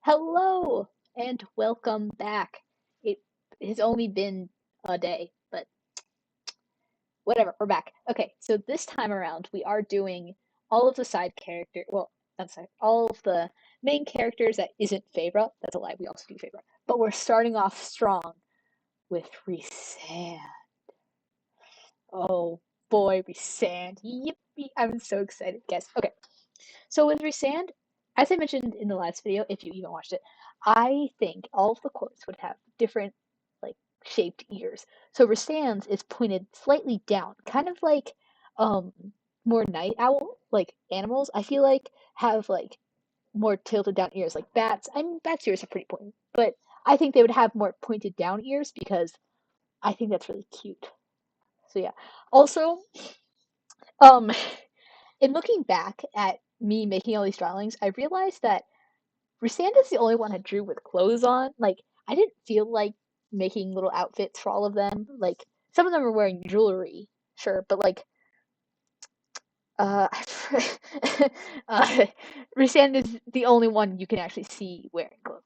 Hello and welcome back. It has only been a day, but whatever, we're back. Okay, so this time around we are doing all of the side character, well, not side, all of the main characters that isn't Fabra. That's a lie, we also do Fabra. But we're starting off strong with Rhysand. Oh boy, Rhysand. Yippee, I'm so excited. Guys, okay. So with Rhysand, as I mentioned in the last video, if you even watched it, I think all of the quotes would have different like shaped ears. So Rhysand's is pointed slightly down, kind of like um more night owl, like animals. I feel like have like more tilted down ears, like bats. I mean, bats' ears are pretty pointed, but I think they would have more pointed down ears because I think that's really cute. So yeah. Also, um, in looking back at me making all these drawings, I realized that Brisanda's the only one I drew with clothes on. Like, I didn't feel like making little outfits for all of them. Like, some of them are wearing jewelry, sure, but like, uh, uh Brisanda's the only one you can actually see wearing clothes.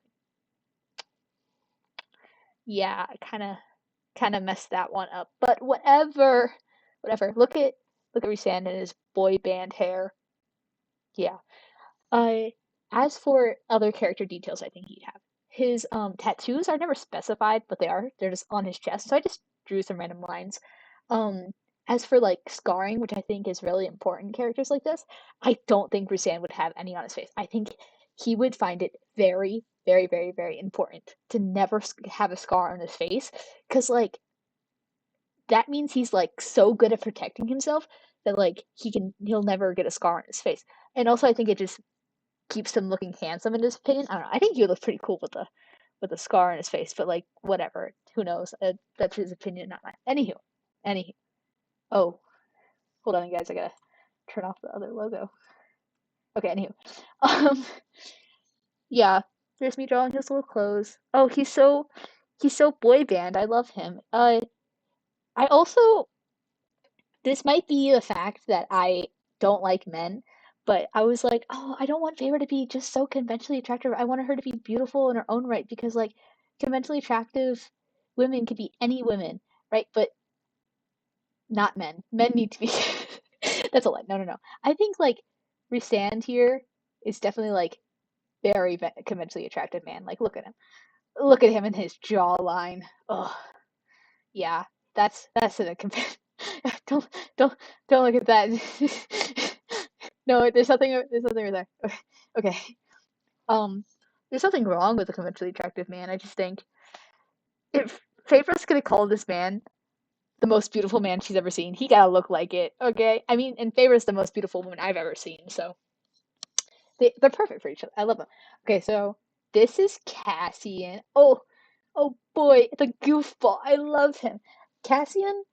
Yeah, I kind of messed that one up. But whatever. Look at Rhysand and his boy band hair. Yeah. Uh, as for other character details, I think he'd have his tattoos are never specified, but they're just on his chest. So I just drew some random lines. Um, as for like scarring, which I think is really important in characters like this, I don't think Rusan would have any on his face. I think he would find it very important to never have a scar on his face, because like that means he's like so good at protecting himself that like he'll never get a scar on his face. And also, I think it just keeps him looking handsome in his opinion. I don't know. I think he would look pretty cool with a scar on his face, but like whatever. Who knows? That's his opinion, not mine. Anywho. Oh, hold on, guys. I gotta turn off the other logo. Okay. Anywho. Um. Yeah. There's me drawing his little clothes. Oh, he's so boy band. I love him. I also this might be the fact that I don't like men, but I was like, oh, I don't want Feyre to be just so conventionally attractive. I want her to be beautiful in her own right because, like, conventionally attractive women could be any women, right? But not men. Men need to be. That's a lie. No. I think, like, Rhysand here is definitely, like, very conventionally attractive man. Like, look at him. Look at him and his jawline. Oh, yeah, that's an don't don't don't look at that. No, there's nothing right there. Okay, okay. Um, there's nothing wrong with a conventionally attractive man. I just think if Favor's gonna call this man the most beautiful man she's ever seen, he gotta look like it. Okay, I mean, and Favor's the most beautiful woman I've ever seen, so they're perfect for each other. I love them. Okay, so this is Cassian. Oh boy, the goofball. I love him. Cassian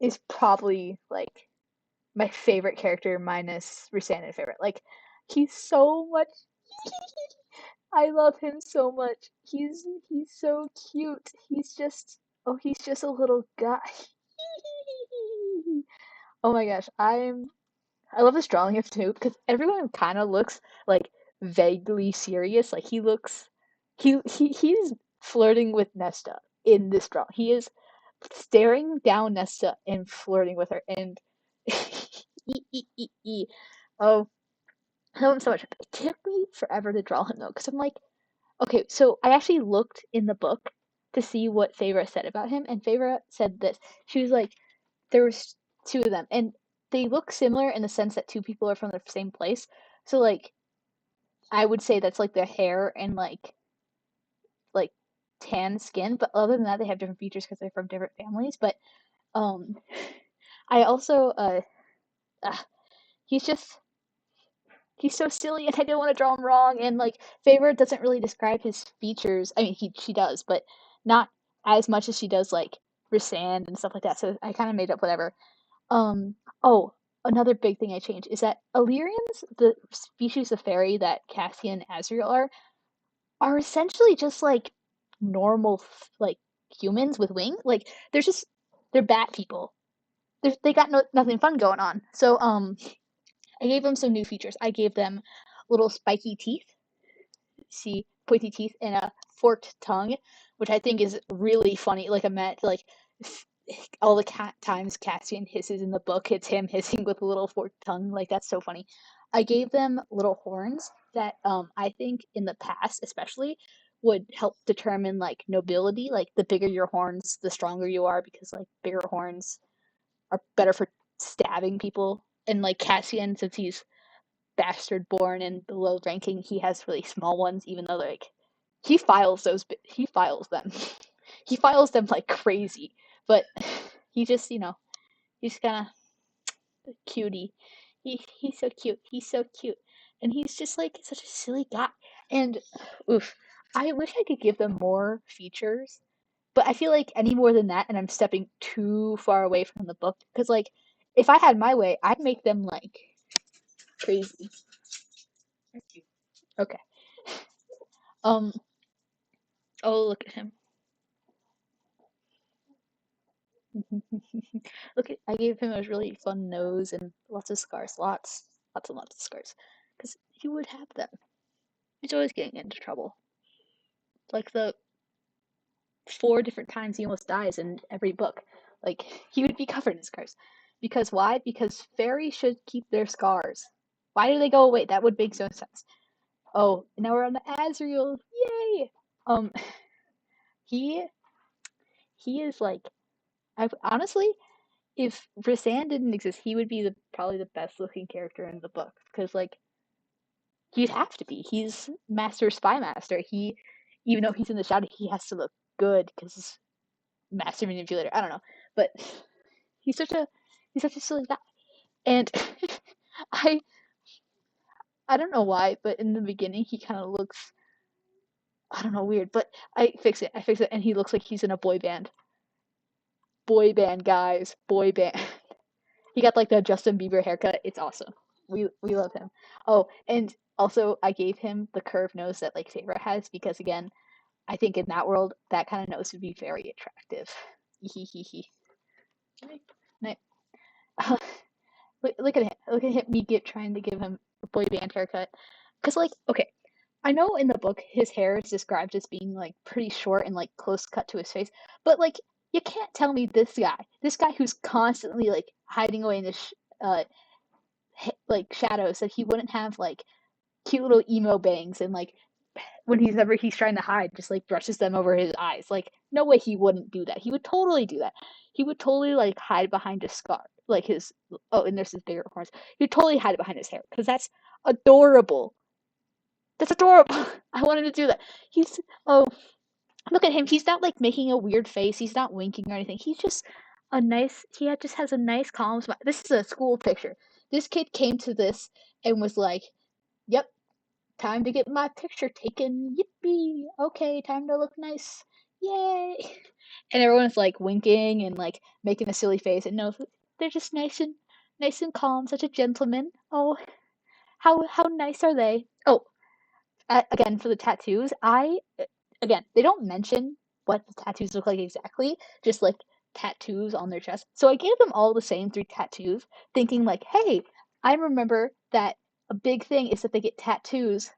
is probably like my favorite character minus Rhysand favorite. Like he's so much I love him so much. He's so cute. He's just a little guy. Oh my gosh, I love this drawing of too because everyone kind of looks like vaguely serious. Like he's flirting with Nesta in this drawing. He is staring down Nesta and flirting with her and oh, I love him so much. It took me forever to draw him though because I'm like, okay, so I actually looked in the book to see what Feyre said about him, and Feyre said this. She was like, there was two of them, and they look similar in the sense that two people are from the same place. So like, I would say that's like their hair and like tan skin, but other than that, they have different features because they're from different families. But um, I also uh he's just he's so silly, and I didn't want to draw him wrong. And like, Favor doesn't really describe his features. I mean, she does, but not as much as she does like Rhysand and stuff like that. So I kind of made up whatever. Oh, another big thing I changed is that Illyrians, the species of fairy that Cassian and Azriel are essentially just like normal like humans with wings. Like they're bat people. They got nothing fun going on. So I gave them some new features. I gave them little spiky teeth. See, pointy teeth and a forked tongue, which I think is really funny. Like all the times Cassian hisses in the book, it's him hissing with a little forked tongue. Like that's so funny. I gave them little horns that I think in the past especially would help determine like nobility. Like the bigger your horns, the stronger you are because like bigger horns are better for stabbing people. And like Cassian, since he's bastard born and below ranking, he has really small ones, even though like he files them. He files them like crazy. But he just, he's kind of cutie. He's so cute. He's so cute. And he's just like such a silly guy. And oof, I wish I could give them more features, but I feel like any more than that, and I'm stepping too far away from the book. Because like, if I had my way, I'd make them like crazy. Okay. Um. Oh, look at him. Look at. I gave him a really fun nose and lots of scars. Lots and lots of scars. Because he would have them. He's always getting into trouble. Like the 4 different times he almost dies in every book. Like he would be covered in scars. Because why? Because fairies should keep their scars. Why do they go away? That would make no sense. Oh, now we're on the Azrael. Yay! Um, he he is like I honestly, if Rasan didn't exist, he would be the probably the best looking character in the book because like he'd have to be. He's Master Spy Master. He even though he's in the shadow, he has to look good because he's Master Manipulator. I don't know, but he's such a he's such a silly guy. And I I don't know why, but in the beginning he kind of looks I don't know weird, but I fix it, and he looks like he's in a boy band. Boy band, guys, boy band. He got like the Justin Bieber haircut. It's awesome. We love him. Oh, and also I gave him the curved nose that like Favorite has because again, I think in that world that kind of nose would be very attractive. Night. Look at him. Look at him. Me get trying to give him a boy band haircut. Cause like okay, I know in the book his hair is described as being like pretty short and like close cut to his face, but like you can't tell me this guy who's constantly like hiding away in the like shadows, that he wouldn't have like cute little emo bangs and like when he's trying to hide, just like brushes them over his eyes. Like no way he wouldn't do that. He would totally do that. He would totally like hide behind a scar, like his and there's his bigger horns. He'd totally hide behind his hair because that's adorable. That's adorable. I wanted to do that. He's oh Look at him. He's not like making a weird face. He's not winking or anything. He's just a nice. Just has a nice calm smile. This is a school picture. This kid came to this and was like, "Yep, time to get my picture taken. Yippee! Okay, time to look nice. Yay!" And everyone's like winking and like making a silly face. And no, they're just nice and calm. Such a gentleman. Oh, how nice are they? Oh, again for the tattoos, again they don't mention what the tattoos look like exactly, just like tattoos on their chest. So I gave them all the same 3 tattoos, thinking like, hey, I remember that a big thing is that they get tattoos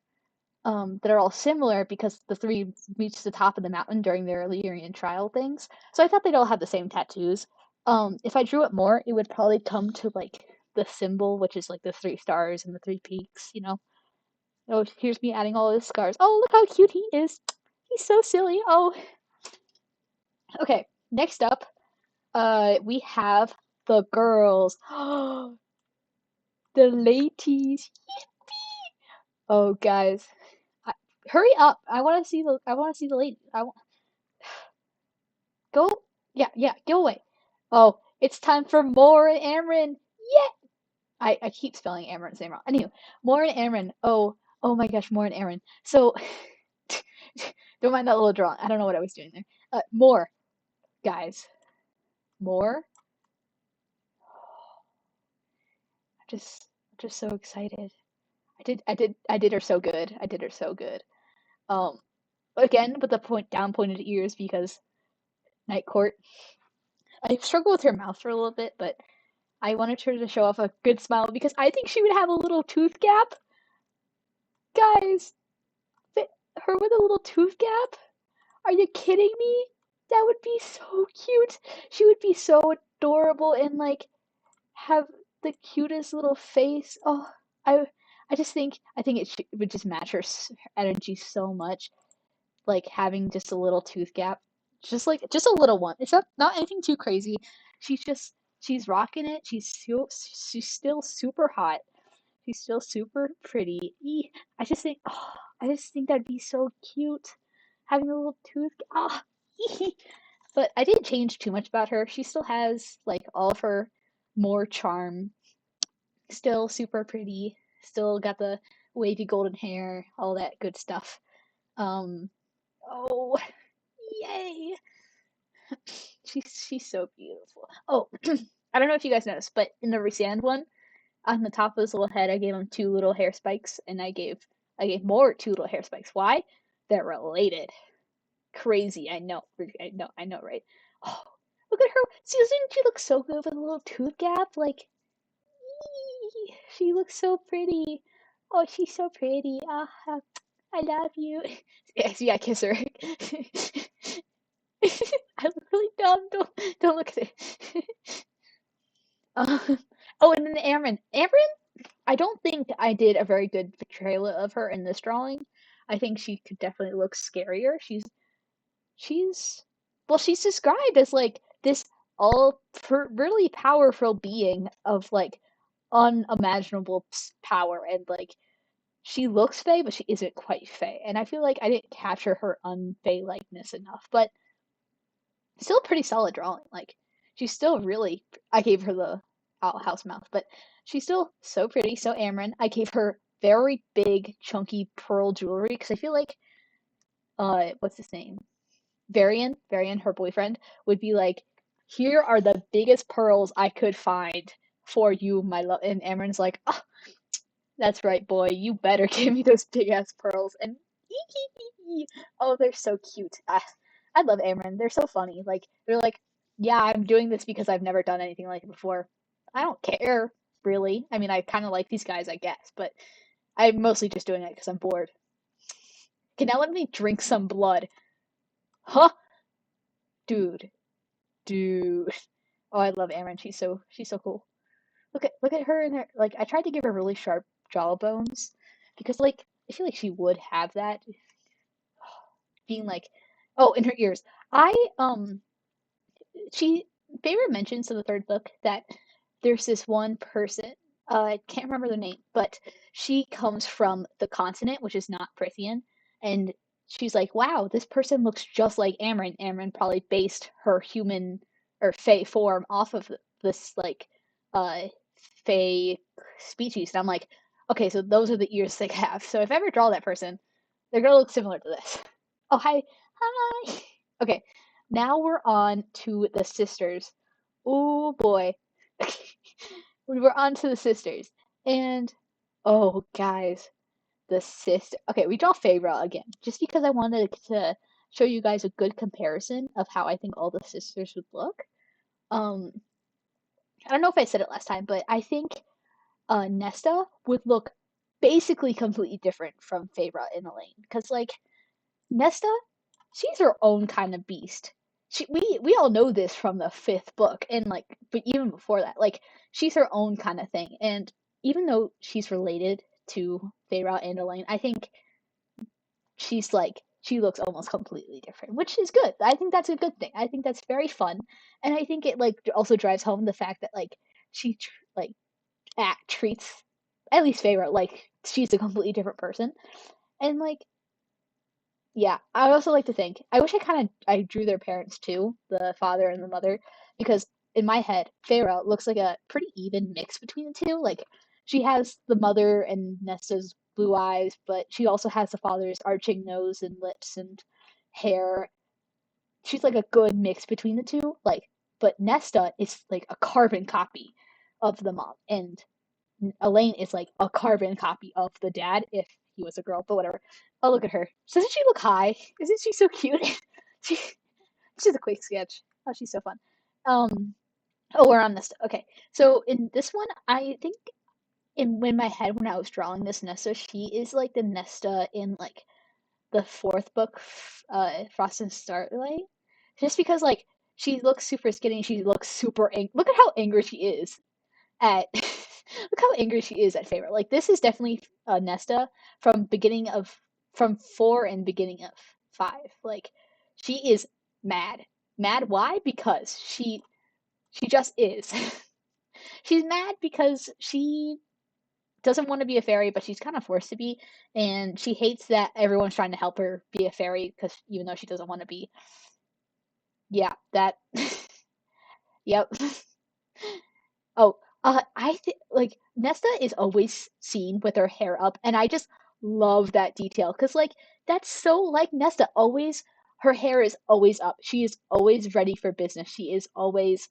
that are all similar because the 3 reach the top of the mountain during their Illyrian trial things. So I thought they'd all have the same tattoos. If I drew it more, it would probably come to like the symbol, which is like the 3 stars and the 3 peaks. Oh, here's me adding all his scars. Oh, look how cute he is. He's so silly. Oh, okay. Next up, we have the girls. The ladies. Oh, guys, I, hurry up! I want to see the. I want to see the ladies. Go. Yeah, yeah. Go away. Oh, it's time for more and Amryn. Yeah. I keep spelling Amryn's name wrong. Anyway, more and Amryn. Oh my gosh, more and Amryn. So, don't mind that little drawing. I don't know what I was doing there. More guys. More. Just just so excited. I did her so good. I did her so good. Um Again with the pointed ears because Night Court. I struggled with her mouth for a little bit, but I wanted her to show off a good smile because I think she would have a little tooth gap. Guys, her with a little tooth gap? Are you kidding me? That would be so cute. She would be so adorable and like have the cutest little face. Oh, I I just think would just match her energy so much. Like having just a little tooth gap, just a little one. It's not anything too crazy. She's rocking it. She's still super hot. She's still super pretty. I just think that'd be so cute, having a little tooth. Ah, but I didn't change too much about her. She still has like all of her more charm. Still super pretty. Still got the wavy golden hair, all that good stuff. Um, oh, yay! She's so beautiful. Oh, I don't know if you guys noticed, but in the Resand one, on the top of his little head, I gave him two little hair spikes, and I gave more two little hair spikes. Why? They're related. Crazy. I know, right? Oh, look at her. See, doesn't she look so good with a little tooth gap? Like, she looks so pretty. Oh, she's so pretty. I love you. Yeah, see, I kiss her. I look really dumb. Don't look at it. Oh, and then Amryn. Amryn, I don't think I did a very good portrayal of her in this drawing. I think she could definitely look scarier. She's well, she's described as like this really powerful being of like unimaginable power, and like she looks fey, but she isn't quite fey. And I feel like I didn't capture her unfey likeness enough, but still a pretty solid drawing. Like she's still really. I gave her the outhouse mouth, but she's still so pretty, so Amryn. I gave her very big, chunky pearl jewelry because I feel like what's his name? Varian, her boyfriend, would be like, "Here are the biggest pearls I could find for you, my love." And Amryn's like, "Oh, that's right, boy. You better give me those big ass pearls." And oh, they're so cute. I love Amryn. They're so funny. Like they're like, "Yeah, I'm doing this because I've never done anything like it before." I don't care, really. I mean, I kind of like these guys, I guess, but I'm mostly just doing it because I'm bored. Okay, now let me drink some blood. Huh? Dude. Dude. Oh, I love Amryn. She's so cool. Look at her and her like I tried to give her really sharp jawbones because like I feel like she would have that being like oh in her ears. I she Favorite mentions in the third book that there's this one person I can't remember their name, but she comes from the continent, which is not Prithian, and she's like, "Wow, this person looks just like Amryn." Amryn probably based her human or Fey form off of this like uh Fey species, and I'm like, okay, so those are the ears they have. So if I ever draw that person, they're gonna look similar to this. Oh hi, hi. Okay, now we're on to the sisters. Oh boy. We were on to the sisters. And oh guys, the sister. Okay, we draw Feyre again, just because I wanted to show you guys a good comparison of how I think all the sisters would look. Um, I don't know if I said it last time, but I think Nesta would look basically completely different from Feyre and Elaine, because like Nesta, she's her own kind of beast. We all know this from the fifth book, and like, but even before that, like, she's her own kind of thing. And even though she's related to Feyre and Elaine, I think she looks almost completely different, which is good. I think that's a good thing. I think that's very fun, and I think it like also drives home the fact that like like treats at least Feyre like she's a completely different person, and like yeah, I also like to think. I wish I drew their parents too, the father and the mother, because in my head, Pharaoh looks like a pretty even mix between the two. Like she has the mother and Nesta's blue eyes, but she also has the father's arching nose and lips and hair. She's like a good mix between the two. Like, but Nesta is like a carbon copy of the mom, and Elaine is like a carbon copy of the dad if he was a girl, but whatever. Oh, look at her. Doesn't she look high? Isn't she so cute? she, she's a quick sketch. Oh, she's so fun. Um, oh, we're on this. Okay, so in this one, I think in my head when I was drawing this Nesta, she is like the Nesta in like the fourth book, Frost and Starlight, just because like she looks super skinny, she looks super look at how angry she is at look how angry she is at Feyre. Like this is definitely Nesta from beginning of from 4 and beginning of 5. Like she is mad. Mad why? Because she just is. She's mad because she doesn't want to be a fairy, but she's kind of forced to be, and she hates that everyone's trying to help her be a fairy because even though she doesn't want to be. Yeah, that. Yep. Oh, I think like Nesta is always seen with her hair up, and I just love that detail because like that's so like Nesta. Always, her hair is always up. She is always ready for business. She is always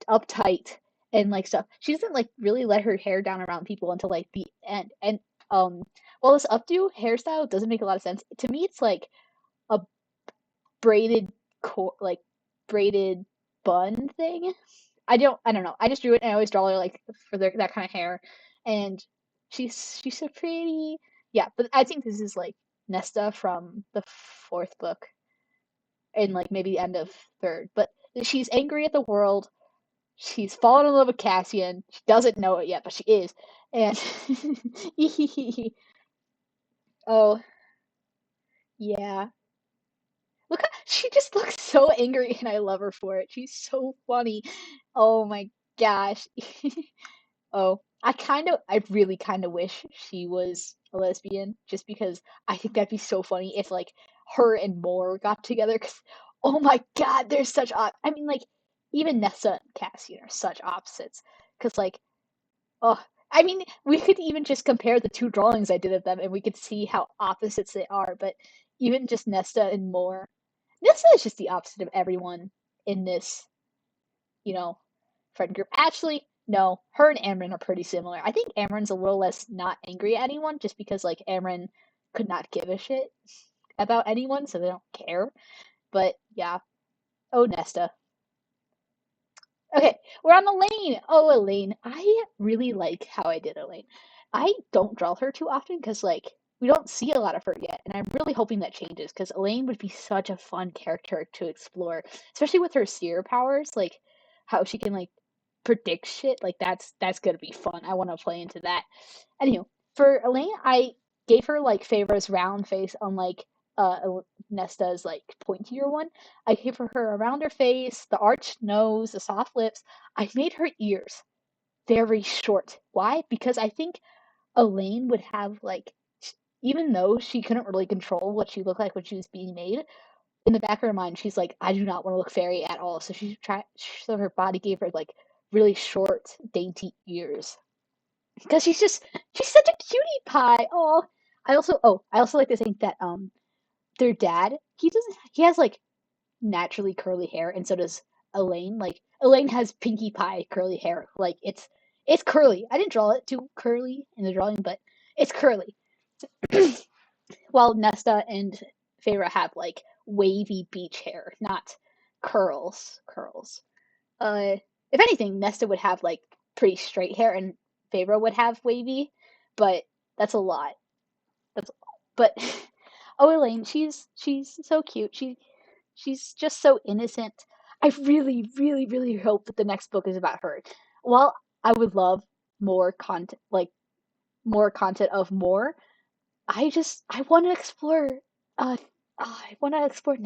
uptight and like stuff. She doesn't like really let her hair down around people until like the end. And while this updo hairstyle doesn't make a lot of sense to me, it's like a braided like braided bun thing. I don't know. I just drew it and I always draw her like for that kind of hair, and she's so pretty. Yeah, but I think this is like Nesta from the fourth book and like maybe the end of third. But she's angry at the world. She's fallen in love with Cassian. She doesn't know it yet, but she is. And oh yeah, look, she just looks so angry, and I love her for it. She's so funny. Oh my gosh. Oh, I really kind of wish she was a lesbian, just because I think that'd be so funny if like her and Moore got together. Cause oh my God, they're such I mean, like even Nessa and Cassian are such opposites. Cause like oh, I mean, we could even just compare the two drawings I did of them, and we could see how opposites they are. But even just Nesta and Moore, Nesta is just the opposite of everyone in this, you know, friend group. Actually, no, her and Amryn are pretty similar. I think Amryn's a little less not angry at anyone just because like Amryn could not give a shit about anyone, so they don't care. But yeah. Oh, Nesta. Okay, we're on Elaine. Oh, Elaine. I really like how I did Elaine. I don't draw her too often because like we don't see a lot of her yet, and I'm really hoping that changes because Elaine would be such a fun character to explore, especially with her seer powers, like how she can like predict shit. Like that's gonna be fun. I want to play into that. Anywho, for Elaine, I gave her like Feyre's round face on like Nesta's like pointier one. I gave her around her face, the arched nose, the soft lips. I made her ears very short. Why? Because I think Elaine would have like, even though she couldn't really control what she looked like when she was being made, in the back of her mind, she's like, I do not want to look fairy at all. So so her body gave her like really short, dainty ears. Because she's such a cutie pie. I also like to think that their dad, he has like naturally curly hair, and so does Elaine. Like Elaine has Pinkie Pie curly hair. Like it's curly. I didn't draw it too curly in the drawing, but it's curly. While Nesta and Feyre have like wavy beach hair, not curls. Curls. If anything, Nesta would have like pretty straight hair, and Feyre would have wavy. But that's a lot. That's but oh, Elaine, she's so cute. She's just so innocent. I really, really, really hope that the next book is about her. While I would love more content, like more content of more, I want to explore. I want to explore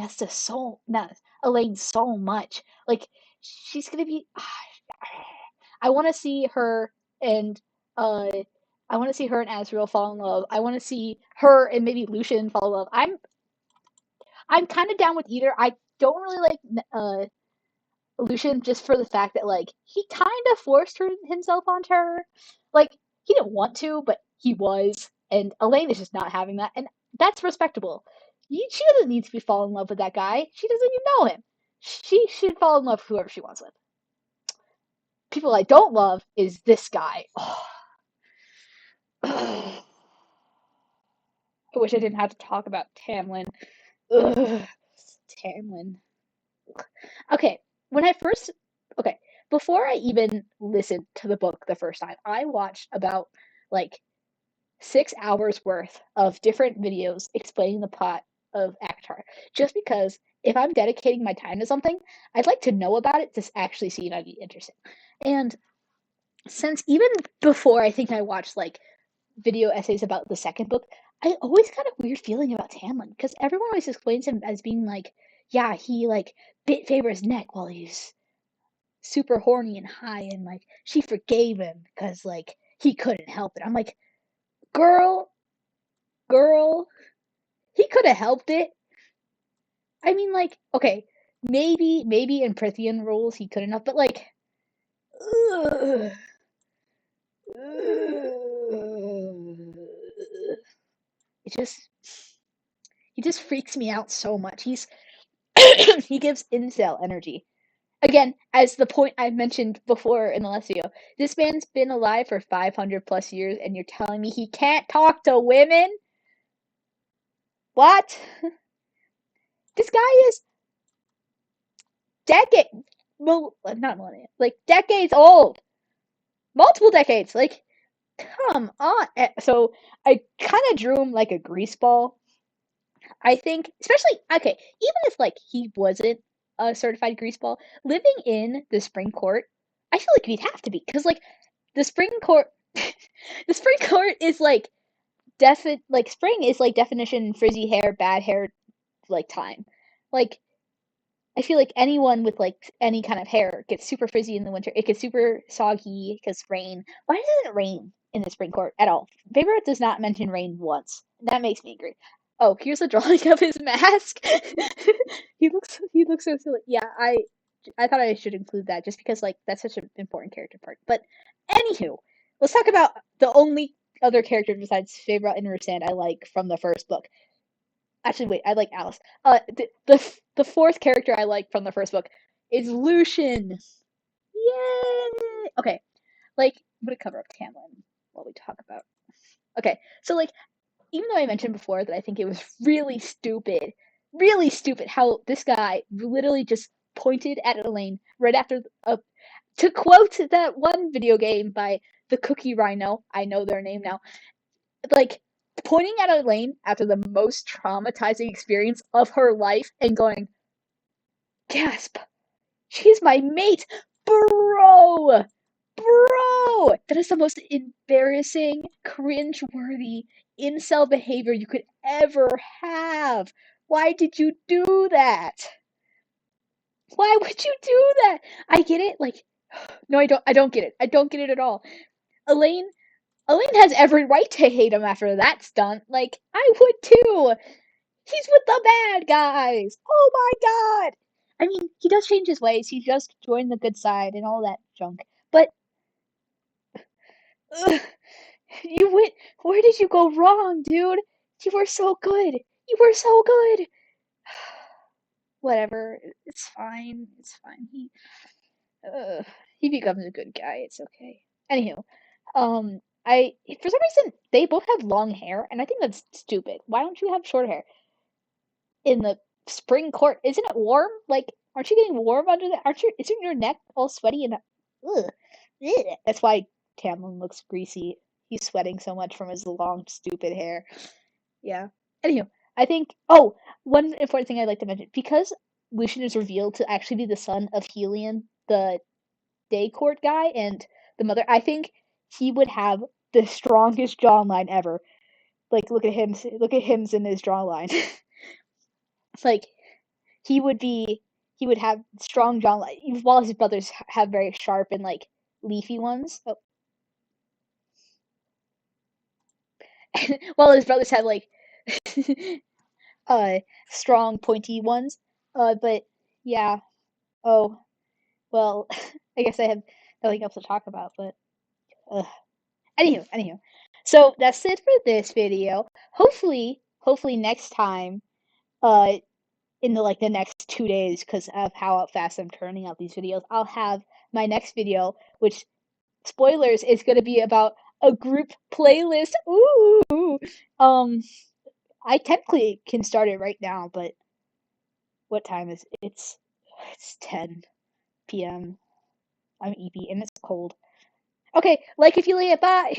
Elaine so much. Like she's gonna be. I want to see her and uh. I want to see her and Azriel fall in love. I want to see her and maybe Lucian fall in love. I'm kind of down with either. I don't really like Lucian just for the fact that like he kind of forced himself onto her. Like he didn't want to, but he was, and Elaine is just not having that, and that's respectable. She doesn't need to be fall in love with that guy. She doesn't even know him. She should fall in love with whoever she wants with. People I don't love is this guy. Oh. I wish I didn't have to talk about Tamlin. Ugh. Tamlin. Okay, when I first okay, before I even listened to the book the first time, I watched about like 6 hours worth of different videos explaining the plot of ACOTAR. Just because if I'm dedicating my time to something, I'd like to know about it to actually see it. I'd be interested. And since even before I think I watched like video essays about the second book, I always got a weird feeling about Tamlin because everyone always explains him as being like, yeah, he like bit Faber's neck while he's super horny and high, and like she forgave him because like he couldn't help it. I'm like, girl, girl, he could have helped it. I mean, like, okay, maybe in Prithian rules he couldn't have, but like, ugh, it just he just freaks me out so much. He's he gives incel energy. Again, as the point I mentioned before in the last video, this man's been alive for 500 plus years, and you're telling me he can't talk to women? What? This guy is decade, well, not millennia, like decades old, multiple decades. Like, come on. So I kind of drew him like a grease ball. I think, especially okay, even if like he wasn't a certified greaseball, living in the spring court, I feel like he'd have to be because like the spring court, the spring court is like like spring is like definition frizzy hair, bad hair, like time. Like I feel like anyone with like any kind of hair gets super frizzy in the winter. It gets super soggy because rain. Why doesn't it rain in the spring court at all? Favorite does not mention rain once. That makes me angry. Oh, here's a drawing of his mask. He looks so silly. Yeah, I thought I should include that just because like that's such an important character part. But anywho, let's talk about the only other character besides Favorite and Rosand I like from the first book. Actually, wait, I like Alice. The fourth character I like from the first book is Lucian. Yay! Okay, like I'm gonna cover up Tamlin while we talk about. Okay, so like even though I mentioned before that I think it was really stupid how this guy literally just pointed at Elaine right after to quote that one video game by the Cookie Rhino. I know their name now. Like pointing at Elaine after the most traumatizing experience of her life and going, gasp, she's my mate, bro, bro. That is the most embarrassing, cringe-worthy incel behavior you could ever have. Why did you do that? Why would you do that? I get it, like, no, I don't. I don't get it. I don't get it at all. Elaine Elaine has every right to hate him after that stunt. Like, I would too. He's with the bad guys. Oh my god. I mean, he does change his ways. He just joined the good side and all that junk. But ugh, you went. Where did you go wrong, dude? You were so good. You were so good. Whatever. It's fine. It's fine. Uh, he becomes a good guy. It's okay. Anywho, I for some reason they both have long hair, and I think that's stupid. Why don't you have short hair in the spring court? Isn't it warm? Like, aren't you getting warm under the? Aren't you? Isn't your neck all sweaty and? Ugh, ugh. That's why Tamlin looks greasy. He's sweating so much from his long, stupid hair. Yeah. Anywho, I think. Oh, one important thing I'd like to mention because Lucian is revealed to actually be the son of Helion, the day court guy, and the mother. I think he would have the strongest jawline ever. Like, look at him in his jawline. It's like he would be, he would have strong jawline, while his brothers have very sharp and like leafy ones. Oh. While his brothers had like uh strong pointy ones. But yeah. Oh well, I guess I have nothing else to talk about. But anywho. So that's it for this video. Hopefully next time, uh, in the next 2 days, because of how fast I'm turning out these videos, I'll have my next video, which spoilers is going to be about a group playlist. Ooh, I technically can start it right now, but what time is it? It's 10 p.m. I'm EP and it's cold. Okay, like if you like it, bye.